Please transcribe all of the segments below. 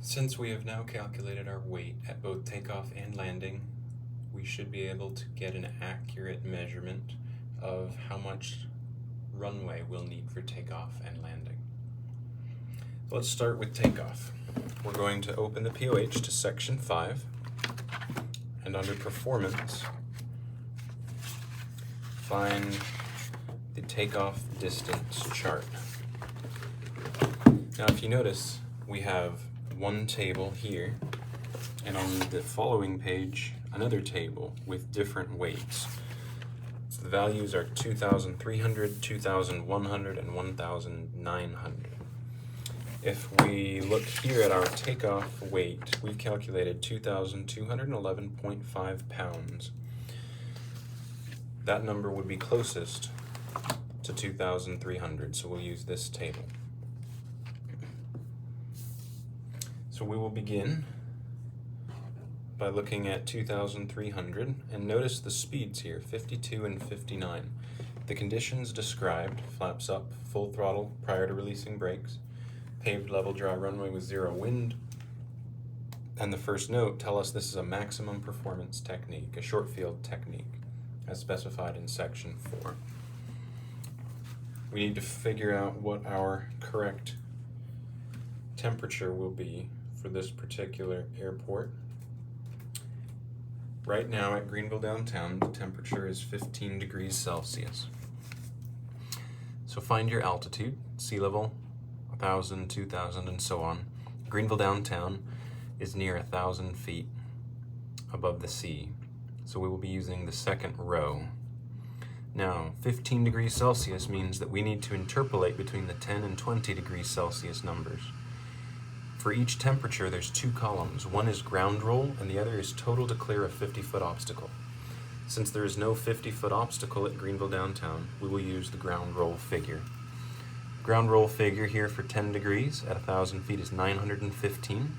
Since we have now calculated our weight at both takeoff and landing, we should be able to get an accurate measurement of how much runway we'll need for takeoff and landing. Let's start with takeoff. We're going to open the POH to section 5, and under performance, find the takeoff distance chart. Now if you notice, we have one table here, and on the following page, another table with different weights. So the values are 2,300, 2,100, and 1,900. If we look here at our takeoff weight, we've calculated 2,211.5 pounds. That number would be closest to 2,300, so we'll use this table. So we will begin by looking at 2,300, and notice the speeds here, 52 and 59. The conditions described: flaps up, full throttle prior to releasing brakes, paved level dry runway with 0 wind, and the first note tell us this is a maximum performance technique, a short field technique, as specified in section 4. We need to figure out what our correct temperature will be for this particular airport. Right now at Greenville downtown, the temperature is 15 degrees Celsius. So find your altitude, sea level, 1,000, 2,000, and so on. Greenville downtown is near 1,000 feet above the sea, so we will be using the second row. Now, 15 degrees Celsius means that we need to interpolate between the 10 and 20 degrees Celsius numbers. For each temperature, there's 2 columns. One is ground roll, and the other is total to clear a 50-foot obstacle. Since there is no 50-foot obstacle at Greenville downtown, we will use the ground roll figure. Ground roll figure here for 10 degrees at 1,000 feet is 915.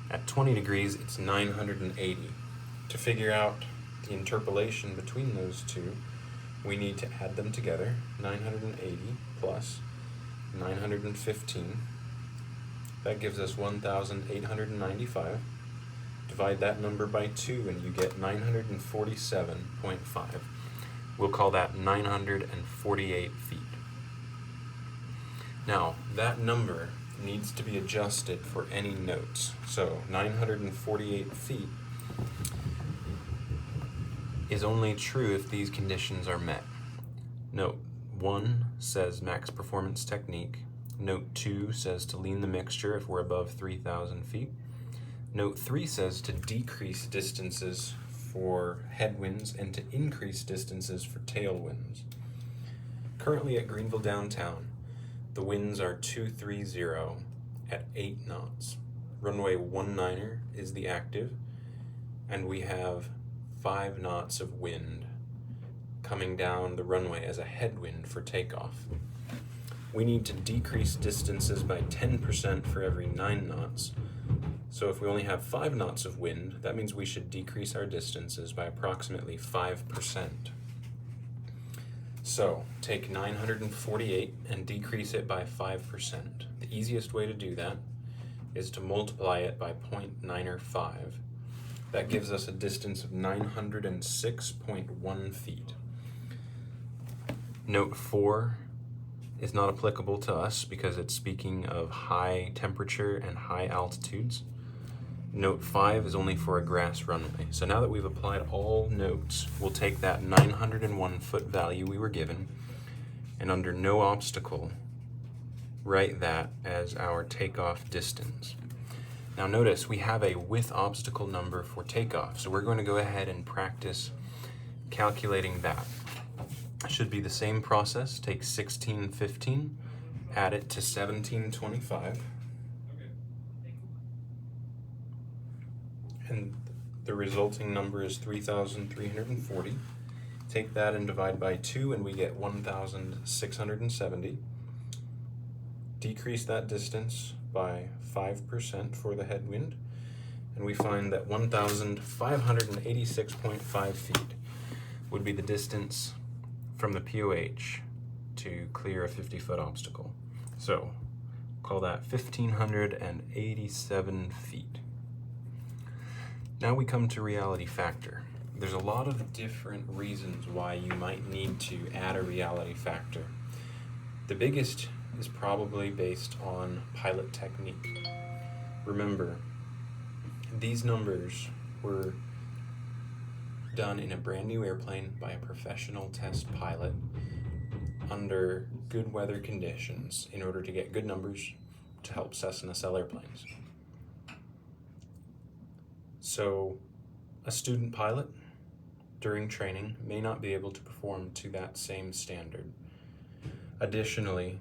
At 20 degrees, it's 980. To figure out the interpolation between those two, we need to add them together. 980 plus 915. That gives us 1,895. Divide that number by 2 and you get 947.5. We'll call that 948 feet. Now, that number needs to be adjusted for any notes. So 948 feet is only true if these conditions are met. Note 1 says max performance technique. Note 2 says to lean the mixture if we're above 3,000 feet. Note 3 says to decrease distances for headwinds and to increase distances for tailwinds. Currently at Greenville downtown, the winds are 230 at 8 knots. Runway 19er is the active, and we have 5 knots of wind coming down the runway as a headwind for takeoff. We need to decrease distances by 10% for every 9 knots. So if we only have 5 knots of wind, that means we should decrease our distances by approximately 5%. So take 948 and decrease it by 5%. The easiest way to do that is to multiply it by 0.905. That gives us a distance of 906.1 feet. Note 4 is not applicable to us because it's speaking of high temperature and high altitudes. Note 5 is only for a grass runway. So now that we've applied all notes, we'll take that 901 foot value we were given, and under no obstacle, write that as our takeoff distance. Now notice we have a with obstacle number for takeoff, so we're going to go ahead and practice calculating that. Should be the same process. Take 1615, add it to 1725, and the resulting number is 3,340. Take that and divide by 2 and we get 1,670. Decrease that distance by 5% for the headwind, and we find that 1,586.5 feet would be the distance from the POH to clear a 50-foot obstacle. So Call that 1,587 feet. Now we come to reality factor. There's a lot of different reasons why you might need to add a reality factor. The biggest is probably based on pilot technique. Remember, these numbers were done in a brand new airplane by a professional test pilot under good weather conditions in order to get good numbers to help Cessna sell airplanes. So a student pilot during training may not be able to perform to that same standard. Additionally,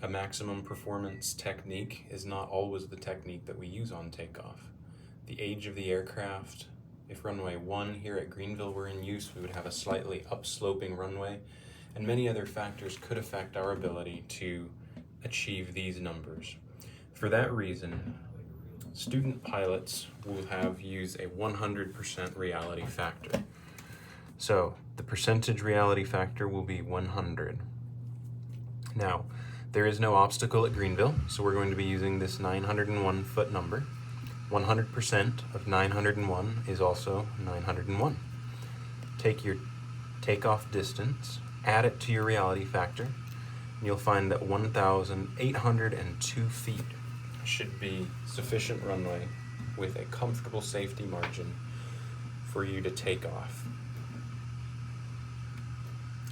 a maximum performance technique is not always the technique that we use on takeoff. The age of the aircraft, if runway 1 here at Greenville were in use, we would have a slightly upsloping runway, and many other factors could affect our ability to achieve these numbers. For that reason, student pilots will have used a 100% reality factor. So the percentage reality factor will be 100. Now, there is no obstacle at Greenville, so we're going to be using this 901 foot number. 100% of 901 is also 901. Take your takeoff distance, add it to your reality factor, and you'll find that 1,802 feet should be sufficient runway with a comfortable safety margin for you to take off.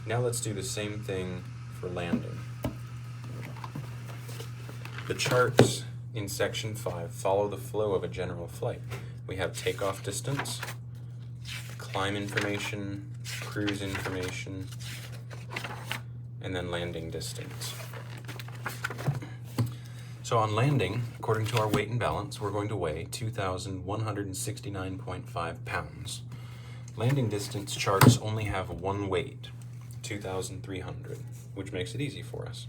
Now let's do the same thing for landing. The charts in section 5 follow the flow of a general flight. We have takeoff distance, climb information, cruise information, and then landing distance. So on landing, according to our weight and balance, we're going to weigh 2,169.5 pounds. Landing distance charts only have one weight, 2,300, which makes it easy for us.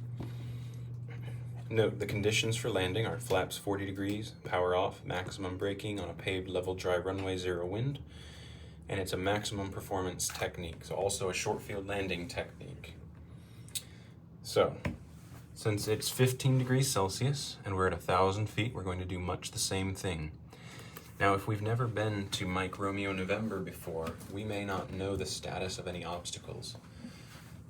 Note the conditions for landing are flaps 40 degrees, power off, maximum braking on a paved level dry runway, 0 wind, and it's a maximum performance technique, so also a short field landing technique. So, since it's 15 degrees Celsius and we're at 1,000 feet, we're going to do much the same thing. Now, if we've never been to Mike Romeo November before, we may not know the status of any obstacles.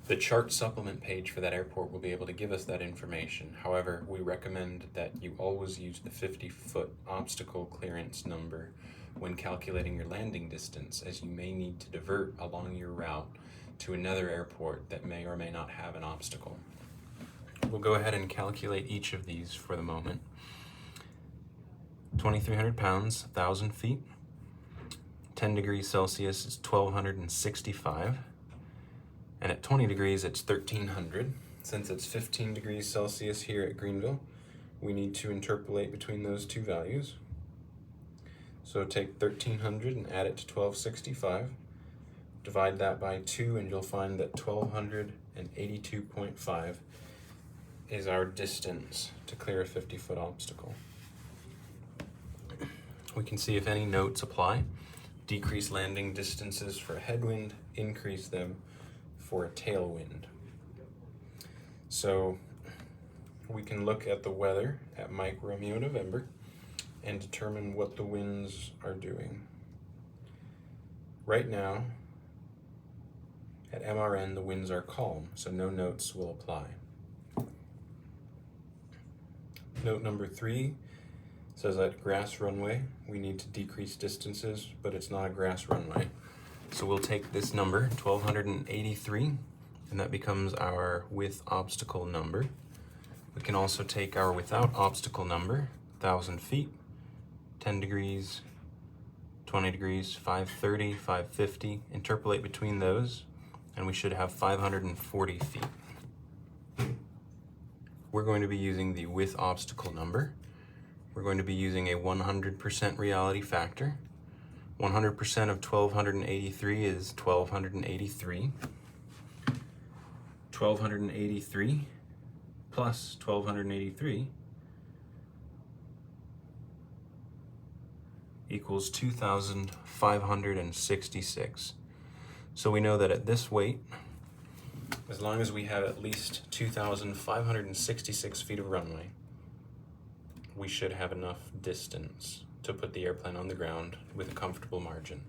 The chart supplement page for that airport will be able to give us that information. However, we recommend that you always use the 50-foot obstacle clearance number when calculating your landing distance, as you may need to divert along your route to another airport that may or may not have an obstacle. We'll go ahead and calculate each of these for the moment. 2,300 pounds, 1,000 feet. 10 degrees Celsius is 1,265. And at 20 degrees, it's 1,300. Since it's 15 degrees Celsius here at Greenville, we need to interpolate between those two values. So take 1,300 and add it to 1,265. Divide that by 2, and you'll find that 1,282.5 is our distance to clear a 50-foot obstacle. We can see if any notes apply. Decrease landing distances for a headwind, increase them for a tailwind. So we can look at the weather at Mike Romeo November and determine what the winds are doing. Right now, at MRN, the winds are calm, so no notes will apply. Note number 3 says that grass runway, we need to decrease distances, but it's not a grass runway. So we'll take this number, 1,283, and that becomes our with obstacle number. We can also take our without obstacle number, 1,000 feet, 10 degrees, 20 degrees, 530, 550, interpolate between those, and we should have 540 feet. We're going to be using the with obstacle number. We're going to be using a 100% reality factor. 100% of 1,283 is 1,283. 1,283 plus 1,283 equals 2,566. So we know that at this weight, as long as we have at least 2,566 feet of runway, we should have enough distance to put the airplane on the ground with a comfortable margin.